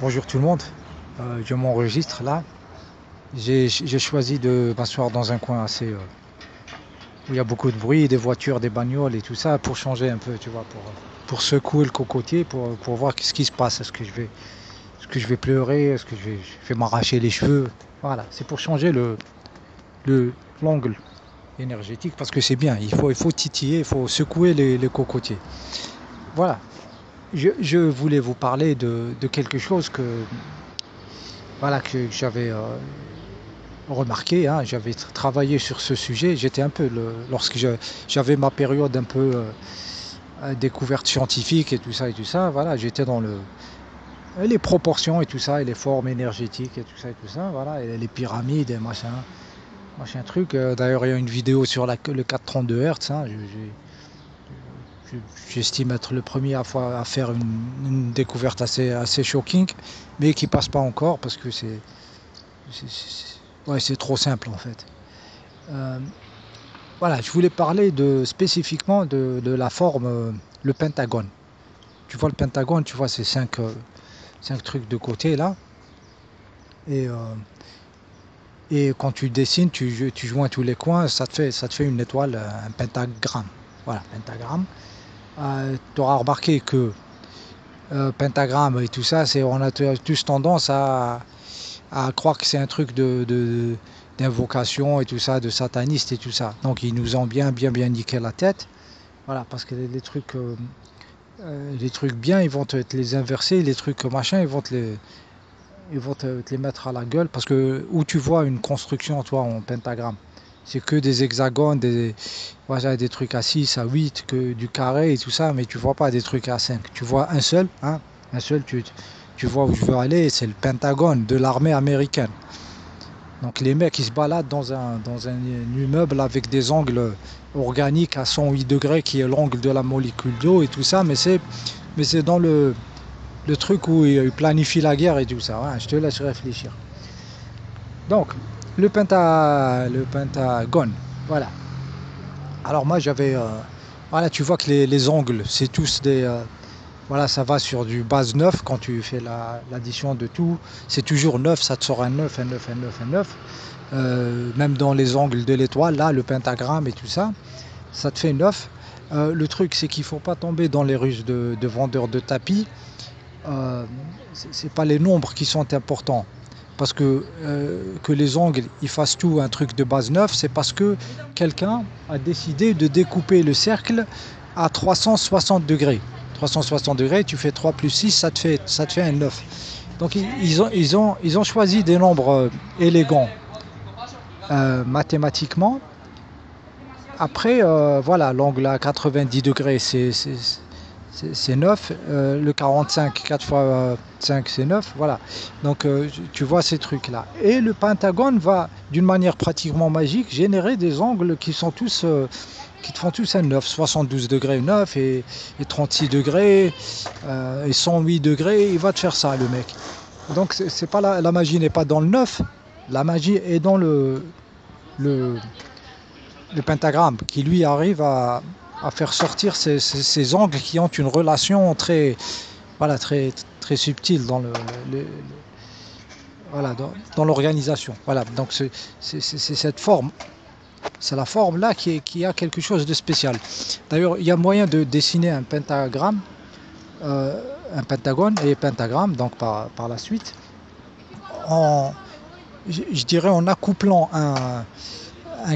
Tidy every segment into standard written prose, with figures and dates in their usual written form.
Bonjour tout le monde. Je m'enregistre là. J'ai choisi de m'asseoir dans un coin assez où il y a beaucoup de bruit, des voitures, des bagnoles et tout ça pour changer un peu, tu vois, pour secouer le cocotier, pour voir ce qui se passe. Est-ce que je vais pleurer? Est-ce que je vais m'arracher les cheveux? Voilà, c'est pour changer le l'angle énergétique parce que c'est bien. Il faut titiller, il faut secouer les cocotiers. Voilà. Je voulais vous parler de quelque chose que j'avais remarqué, hein, j'avais travaillé sur ce sujet. J'étais un peu, lorsque j'avais ma période un peu découverte scientifique et tout ça, voilà, j'étais dans les proportions et tout ça, et les formes énergétiques et tout ça, voilà, et les pyramides et machin truc. D'ailleurs, il y a une vidéo sur le 432 Hz, hein, j'estime être le premier à faire une découverte assez shocking, mais qui passe pas encore parce que ouais, c'est trop simple en fait. Euh, voilà, je voulais parler spécifiquement de la forme, le pentagone. Tu vois le pentagone, tu vois ces cinq trucs de côté là, et, euh, et quand tu dessines, tu joins tous les coins, ça te fait une étoile, un pentagramme. Voilà, pentagramme. Tu auras remarqué que pentagramme et tout ça, on a tous tendance à croire que c'est un truc d'invocation et tout ça, de sataniste et tout ça. Donc ils nous ont bien niqué la tête. Voilà, parce que les trucs bien, ils vont te les inverser, les trucs machin, ils vont te les mettre à la gueule. Parce que où tu vois une construction, toi, en pentagramme, c'est que des hexagones, voilà, des trucs à 6, à 8, que du carré et tout ça, mais tu vois pas des trucs à 5. Tu vois un seul, hein, un seul, tu vois où je veux aller, c'est le Pentagone de l'armée américaine. Donc les mecs ils se baladent dans un immeuble avec des angles organiques à 108 degrés qui est l'angle de la molécule d'eau et tout ça, mais c'est dans le truc où ils planifient la guerre et tout ça. Ouais, je te laisse réfléchir. Donc le Pentagone, voilà. Alors moi voilà, tu vois que les angles c'est tous voilà, ça va sur du base 9 quand tu fais l'addition de tout. C'est toujours 9, ça te sort un 9, un 9, un 9, un 9. Même dans les angles de l'étoile, là, le pentagramme et tout ça, ça te fait 9. Le truc, c'est qu'il ne faut pas tomber dans les ruses de vendeurs de tapis. Euh, c'est pas les nombres qui sont importants. Parce que les angles ils fassent tout un truc de base 9, c'est parce que quelqu'un a décidé de découper le cercle à 360 degrés. 360 degrés, tu fais 3 plus 6, ça te fait un 9. Donc ils ont choisi des nombres élégants mathématiquement. Après, voilà, l'angle à 90 degrés, c'est 9. Le 45, 4 fois 5, c'est 9. Voilà. Donc, tu vois ces trucs-là. Et le pentagone va, d'une manière pratiquement magique, générer des angles qui te font tous un 9. 72 degrés, 9, et 36 degrés, et 108 degrés. Il va te faire ça, le mec. Donc, c'est pas la magie n'est pas dans le 9. La magie est dans le, le pentagramme qui lui arrive à faire sortir ces angles qui ont une relation très, voilà, très subtile voilà, dans l'organisation. Voilà, donc c'est cette forme, c'est la forme là qui a quelque chose de spécial. D'ailleurs, il y a moyen de dessiner un pentagone et pentagramme, donc par la suite, je dirais en accouplant un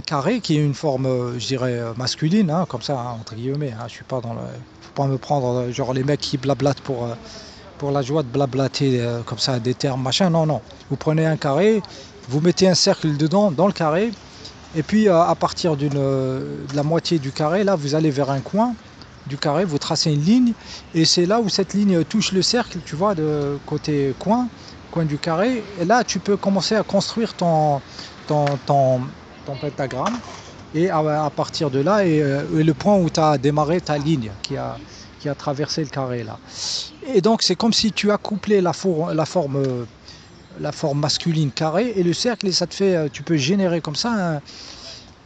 carré qui est une forme, je dirais, masculine, hein, comme ça, hein, entre guillemets. Hein, je suis pas faut pas me prendre genre les mecs qui blablatent pour la joie de blablater comme ça des termes machin. Non, non. Vous prenez un carré, vous mettez un cercle dedans, dans le carré, et puis à partir de la moitié du carré, là, vous allez vers un coin du carré, vous tracez une ligne, et c'est là où cette ligne touche le cercle, tu vois, de côté coin du carré, et là, tu peux commencer à construire ton, ton, ton pentagramme, et à partir de là, et le point où tu as démarré ta ligne qui a traversé le carré là. Et donc, c'est comme si tu as couplé la forme masculine carré et le cercle, et ça te fait, tu peux générer comme ça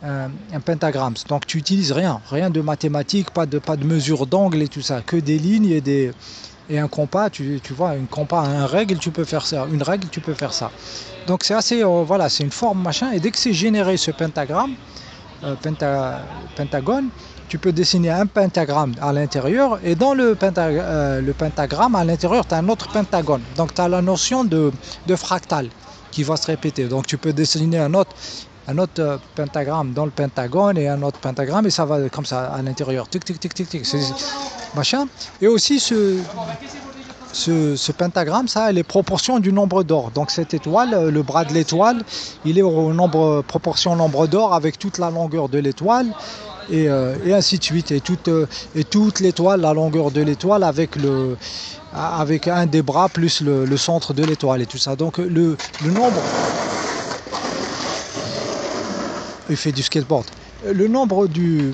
un pentagramme. Donc tu utilises rien de mathématiques, pas de mesure d'angle et tout ça, que des lignes Et un compas, tu vois, une compas, un règle, tu peux faire ça. Une règle, tu peux faire ça. Donc c'est assez, voilà, c'est une forme machin. Et dès que c'est généré ce pentagramme, pentagone, tu peux dessiner un pentagramme à l'intérieur. Et dans le pentagramme, à l'intérieur, tu as un autre pentagone. Donc tu as la notion de fractal qui va se répéter. Donc tu peux dessiner un autre pentagramme dans le pentagone et un autre pentagramme et ça va comme ça à l'intérieur. Tic, tic, tic, tic, tic. C'est machin. Et aussi ce pentagramme, ça a les proportions du nombre d'or. Donc cette étoile, le bras de l'étoile, il est au nombre, proportion nombre d'or avec toute la longueur de l'étoile et ainsi de suite. Et toute l'étoile, la longueur de l'étoile avec un des bras plus le centre de l'étoile et tout ça. Donc le nombre, il fait du skateboard. Le nombre du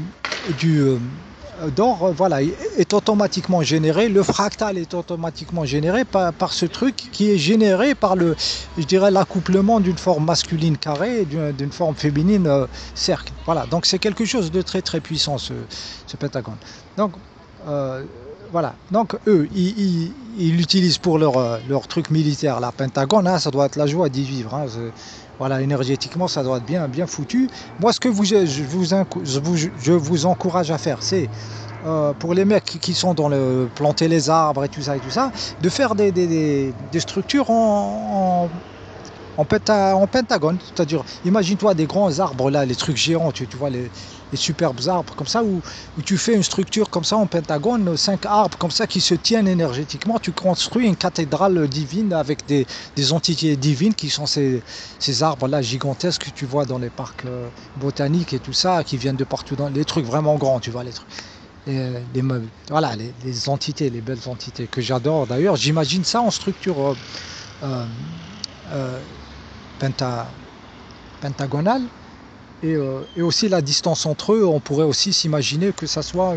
d'or, voilà, est automatiquement généré. Le fractal est automatiquement généré par ce truc qui est généré par je dirais, l'accouplement d'une forme masculine carrée et d'une forme féminine cercle. Voilà, donc c'est quelque chose de très très puissant ce pentagone. Donc voilà, donc eux, ils l'utilisent pour leur truc militaire, la pentagone, hein, ça doit être la joie d'y vivre. Hein, voilà, énergétiquement, ça doit être bien, bien foutu. Moi, ce que je vous encourage à faire, c'est pour les mecs qui sont dans le planter les arbres et tout ça, de faire des structures en pentagone. C'est-à-dire, imagine-toi des grands arbres là, les trucs géants, tu vois, les superbes arbres comme ça, où tu fais une structure comme ça en pentagone, 5 arbres comme ça qui se tiennent énergétiquement. Tu construis une cathédrale divine avec des entités divines qui sont ces arbres-là gigantesques que tu vois dans les parcs botaniques et tout ça, qui viennent de partout, dans les trucs vraiment grands, tu vois, les trucs. Les meubles, voilà, les entités, les belles entités que j'adore d'ailleurs. J'imagine ça en structure euh, pentagonale et aussi la distance entre eux. On pourrait aussi s'imaginer que ça soit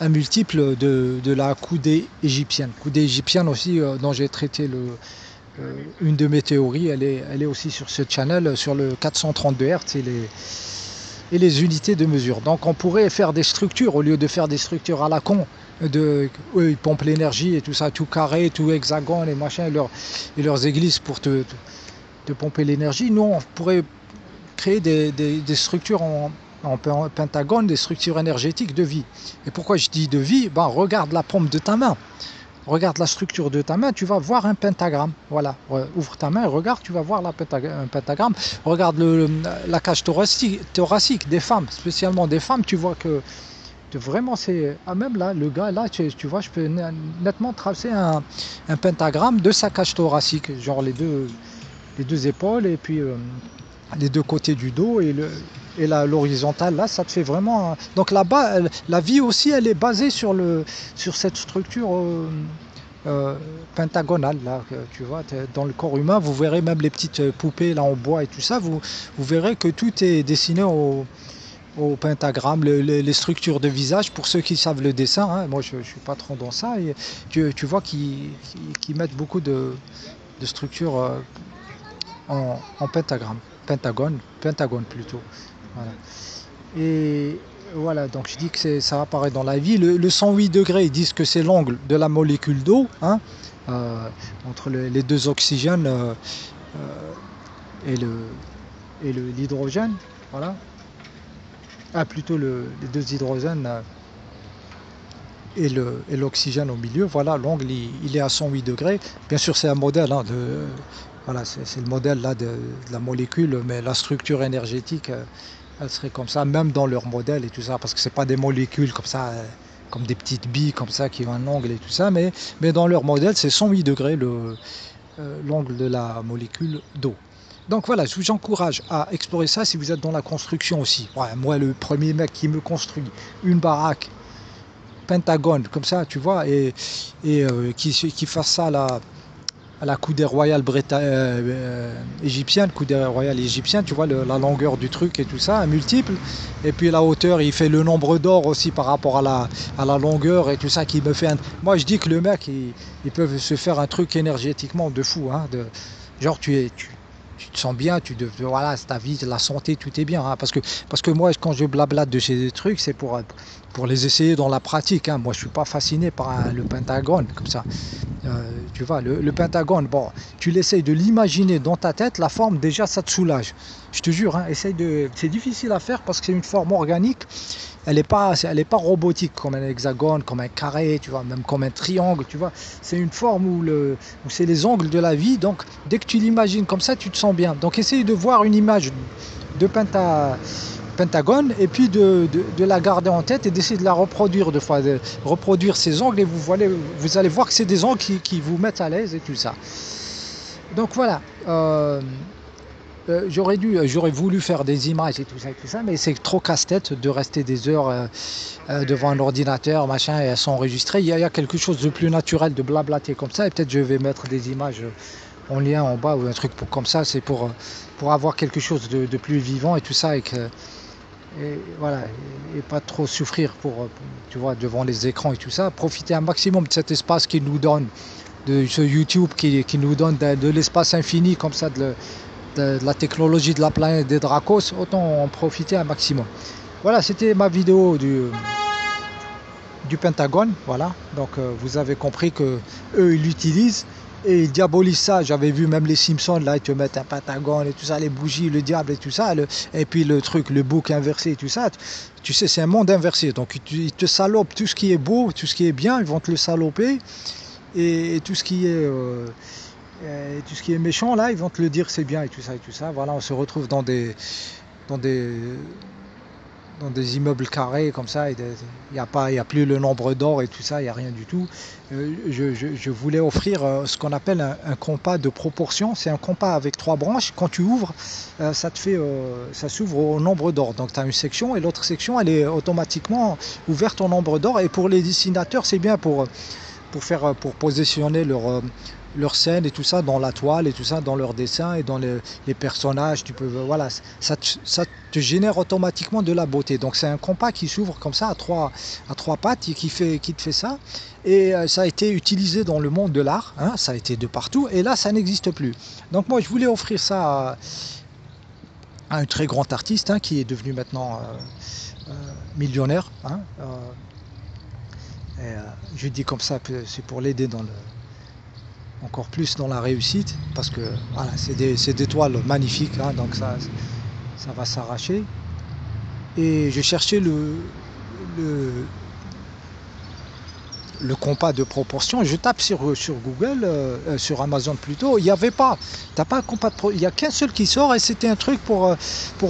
un multiple de la coudée égyptienne. Coudée égyptienne aussi, dont j'ai traité une de mes théories, elle est aussi sur ce channel, sur le 432 Hz et les unités de mesure. Donc on pourrait faire des structures, au lieu de faire des structures à la con, eux ils pompent l'énergie et tout ça, tout carré, tout hexagone et machin, et leurs églises pour te pomper l'énergie. Nous, on pourrait créer des structures en pentagone, des structures énergétiques de vie. Et pourquoi je dis de vie? Ben, regarde la pompe de ta main. Regarde la structure de ta main, tu vas voir un pentagramme. Voilà, ouvre ta main, regarde, tu vas voir un pentagramme. Regarde la cage thoracique des femmes, spécialement des femmes, tu vois que vraiment c'est... Ah, même là, le gars, là, tu vois, je peux nettement tracer un pentagramme de sa cage thoracique, genre les deux épaules et puis les deux côtés du dos et l'horizontale, là, ça te fait vraiment... Donc là-bas, la vie aussi, elle est basée sur cette structure pentagonale, là, tu vois, dans le corps humain, vous verrez même les petites poupées, là, en bois et tout ça, vous verrez que tout est dessiné au pentagramme, les structures de visage, pour ceux qui savent le dessin, hein. Moi, je ne suis pas trop dans ça, et tu vois qu'ils mettent beaucoup de structures en pentagone plutôt. Voilà. Et voilà, donc je dis que ça apparaît dans la vie. Le 108 degrés, ils disent que c'est l'angle de la molécule d'eau, hein, entre les deux oxygènes et l'hydrogène. Voilà. Ah, plutôt les deux hydrogènes et l'oxygène au milieu. Voilà, l'angle il est à 108 degrés. Bien sûr, c'est un modèle, hein, voilà, c'est le modèle là de la molécule, mais la structure énergétique, elle serait comme ça, même dans leur modèle et tout ça, parce que c'est pas des molécules comme ça, comme des petites billes comme ça qui ont un angle et tout ça, mais dans leur modèle, c'est 108 degrés l'angle de la molécule d'eau. Donc voilà, je vous encourage à explorer ça si vous êtes dans la construction aussi. Ouais, moi, le premier mec qui me construit une baraque pentagone comme ça, tu vois, et qui fasse ça là à la coudée royale égyptienne, coudée royale égyptienne, tu vois, la longueur du truc et tout ça, un multiple, et puis la hauteur, il fait le nombre d'or aussi par rapport à la longueur et tout ça, qui me fait Moi, je dis que le mec, ils peuvent se faire un truc énergétiquement de fou, hein, genre tu te sens bien, voilà, ta vie, la santé, tout est bien, hein, parce que moi, quand je blablate de ces trucs, c'est pour pour les essayer dans la pratique, hein. Moi, je suis pas fasciné par le pentagone comme ça. Tu vois, le pentagone, bon, tu l'essayes de l'imaginer dans ta tête, la forme, déjà, ça te soulage. Je te jure, hein, essaye de... C'est difficile à faire parce que c'est une forme organique. Elle est pas robotique comme un hexagone, comme un carré, tu vois, même comme un triangle, tu vois. C'est une forme où c'est les angles de la vie. Donc, dès que tu l'imagines comme ça, tu te sens bien. Donc, essaye de voir une image de pentagone et puis de la garder en tête et d'essayer de la reproduire deux fois, de reproduire ces angles et vous allez voir que c'est des angles qui vous mettent à l'aise et tout ça. Donc voilà, j'aurais voulu faire des images et tout ça, mais c'est trop casse-tête de rester des heures devant un ordinateur, machin, et à s'enregistrer. Il y a quelque chose de plus naturel de blablater comme ça, et peut-être je vais mettre des images en lien en bas ou un truc comme ça, c'est pour avoir quelque chose de plus vivant et tout ça, et voilà, et pas trop souffrir tu vois, devant les écrans et tout ça, profiter un maximum de cet espace qu'il nous donne, de ce YouTube qui nous donne de l'espace infini comme ça, de la technologie de la planète des Dracos, autant en profiter un maximum. Voilà, c'était ma vidéo du Pentagone, voilà, donc vous avez compris que eux ils l'utilisent et ils diabolisent ça. J'avais vu même les Simpsons, là ils te mettent un Pentagone et tout ça, les bougies, le diable et tout ça, et puis le truc, le bouc inversé et tout ça, tu sais, c'est un monde inversé, donc ils te salopent tout ce qui est beau, tout ce qui est bien, ils vont te le saloper, et tout ce qui est tout ce qui est méchant là, ils vont te le dire c'est bien et tout ça, voilà, on se retrouve dans des dans des immeubles carrés comme ça, il y a plus le nombre d'or et tout ça, il n'y a rien du tout. Je voulais offrir ce qu'on appelle un compas de proportion. C'est un compas avec 3 branches. Quand tu ouvres, ça s'ouvre au nombre d'or. Donc tu as une section et l'autre section, elle est automatiquement ouverte au nombre d'or. Et pour les dessinateurs, c'est bien pour positionner leur scène et tout ça dans la toile et tout ça dans leur dessin et dans les personnages. Voilà, ça te génère automatiquement de la beauté. Donc c'est un compas qui s'ouvre comme ça à trois pattes et qui te fait ça. Et ça a été utilisé dans le monde de l'art, hein, ça a été de partout et là ça n'existe plus. Donc moi je voulais offrir ça à un très grand artiste, hein, qui est devenu maintenant millionnaire, hein, je dis comme ça, c'est pour l'aider encore plus dans la réussite, parce que voilà, c'est des toiles magnifiques, hein, donc ça va s'arracher. Et j'ai cherché le compas de proportion. Je tape sur Google, sur Amazon plutôt, il n'y avait pas. T'as pas un compas il n'y a qu'un seul qui sort et c'était un truc pour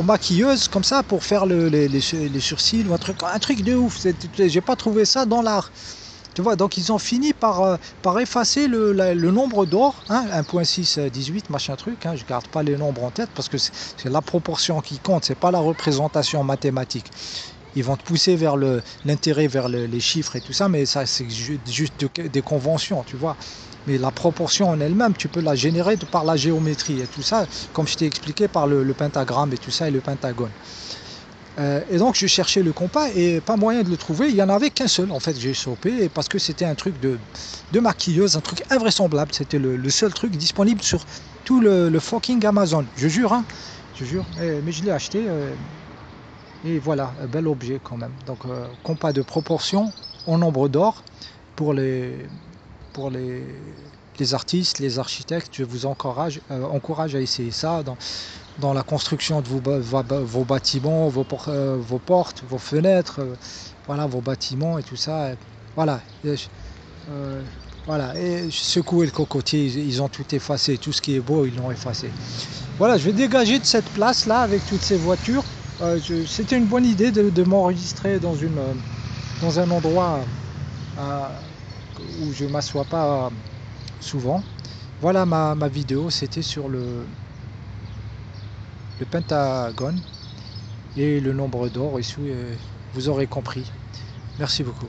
maquilleuse, comme ça, pour faire les sourcils ou un truc de ouf. J'ai pas trouvé ça dans l'art. Tu vois, donc ils ont fini par effacer le nombre d'or, hein, 1.6, 18, machin truc, hein, je garde pas les nombres en tête parce que c'est la proportion qui compte, c'est pas la représentation mathématique. Ils vont te pousser vers l'intérêt, vers les chiffres et tout ça, mais ça c'est juste des conventions, tu vois. Mais la proportion en elle-même, tu peux la générer par la géométrie et tout ça, comme je t'ai expliqué par le pentagramme et tout ça et le pentagone. Et donc je cherchais le compas et pas moyen de le trouver, il n'y en avait qu'un seul en fait, j'ai chopé parce que c'était un truc de maquilleuse, un truc invraisemblable, c'était le seul truc disponible sur tout le fucking Amazon, je jure, hein, je jure, mais je l'ai acheté et voilà, un bel objet quand même. Donc compas de proportion en nombre d'or pour les artistes, les architectes, je vous encourage à essayer ça dans la construction de vos bâtiments, vos portes, vos fenêtres, voilà, vos bâtiments et tout ça. Voilà. Voilà. Et secouer le cocotier, ils ont tout effacé, tout ce qui est beau, ils l'ont effacé. Voilà, je vais dégager de cette place-là avec toutes ces voitures. C'était une bonne idée de m'enregistrer dans un endroit où je ne m'assois pas souvent. Voilà ma vidéo, c'était sur le pentagone et le nombre d'or ici, vous aurez compris. Merci beaucoup.